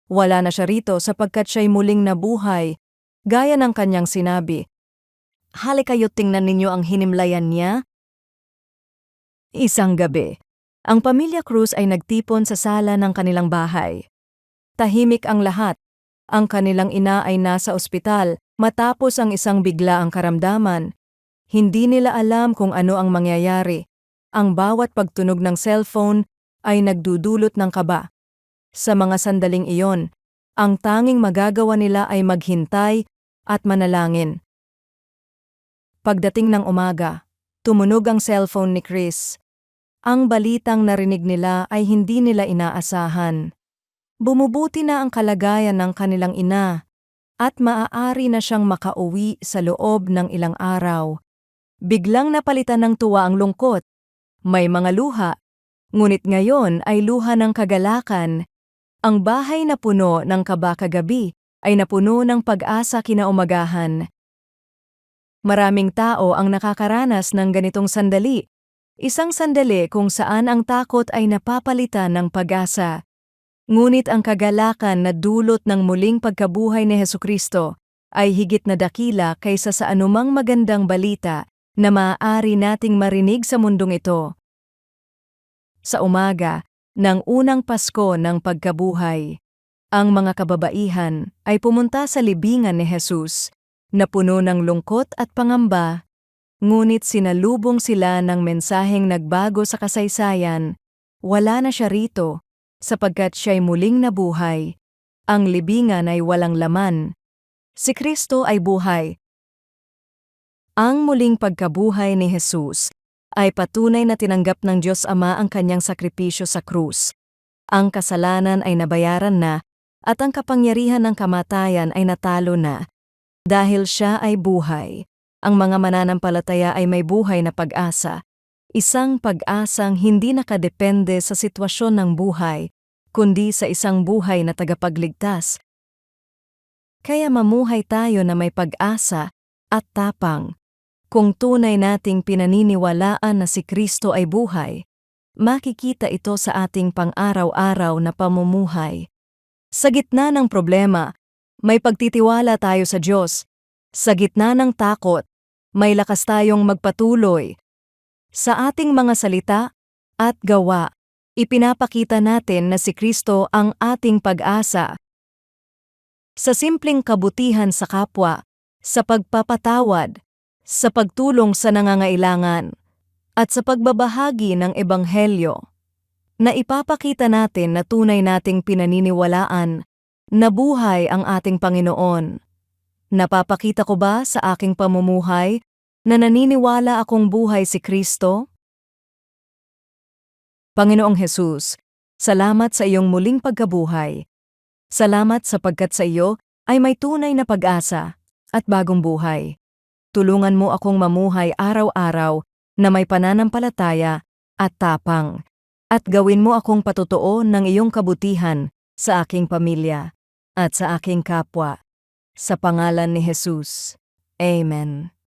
Wala na siya rito sapagkat siya'y muling nabuhay, gaya ng kanyang sinabi. Halika kayo't tingnan ninyo ang hinimlayan niya. Isang gabi, ang pamilya Cruz ay nagtipon sa sala ng kanilang bahay. Tahimik ang lahat. Ang kanilang ina ay nasa ospital matapos ang isang biglaang karamdaman. Hindi nila alam kung ano ang mangyayari. Ang bawat pagtunog ng cellphone ay nagdudulot ng kaba. Sa mga sandaling iyon, ang tanging magagawa nila ay maghintay at manalangin. Pagdating ng umaga, tumunog ang cellphone ni Chris. Ang balitang narinig nila ay hindi nila inaasahan. Bumubuti na ang kalagayan ng kanilang ina at maaari na siyang makauwi sa loob ng ilang araw. Biglang napalitan ng tuwa ang lungkot. May mga luha, ngunit ngayon ay luha ng kagalakan. Ang bahay na puno ng kaba kagabi ay napuno ng pag-asa kinaumagahan. Maraming tao ang nakakaranas ng ganitong sandali. Isang sandali kung saan ang takot ay napapalitan ng pag-asa. Ngunit ang kagalakan na dulot ng muling pagkabuhay ni Hesukristo ay higit na dakila kaysa sa anumang magandang balita na maaari nating marinig sa mundong ito. Sa umaga ng unang Pasko ng pagkabuhay, ang mga kababaihan ay pumunta sa libingan ni Jesus na puno ng lungkot at pangamba, ngunit sinalubong sila ng mensaheng nagbago sa kasaysayan. Wala na siya rito, sapagkat siya'y muling nabuhay. Ang libingan ay walang laman. Si Kristo ay buhay. Ang muling pagkabuhay ni Jesus ay patunay na tinanggap ng Diyos Ama ang kanyang sakripisyo sa krus. Ang kasalanan ay nabayaran na at ang kapangyarihan ng kamatayan ay natalo na. Dahil siya ay buhay, ang mga mananampalataya ay may buhay na pag-asa. Isang pag-asang hindi nakadepende sa sitwasyon ng buhay, kundi sa isang buhay na tagapagligtas. Kaya mamuhay tayo na may pag-asa at tapang. Kung tunay nating pinaniniwalaan na si Kristo ay buhay, makikita ito sa ating pang-araw-araw na pamumuhay. Sa gitna ng problema, may pagtitiwala tayo sa Diyos. Sa gitna ng takot, may lakas tayong magpatuloy. Sa ating mga salita at gawa, ipinapakita natin na si Kristo ang ating pag-asa. Sa simpleng kabutihan sa kapwa, sa pagpapatawad, sa pagtulong sa nangangailangan, at sa pagbabahagi ng Ebanghelyo, na ipapakita natin na tunay nating pinaniniwalaan na buhay ang ating Panginoon. Napapakita ko ba sa aking pamumuhay na naniniwala akong buhay si Kristo? Panginoong Jesus, salamat sa iyong muling pagkabuhay. Salamat sapagkat sa iyo ay may tunay na pag-asa at bagong buhay. Tulungan mo akong mamuhay araw-araw na may pananampalataya at tapang, at gawin mo akong patotoo ng iyong kabutihan sa aking pamilya at sa aking kapwa. Sa pangalan ni Jesus. Amen.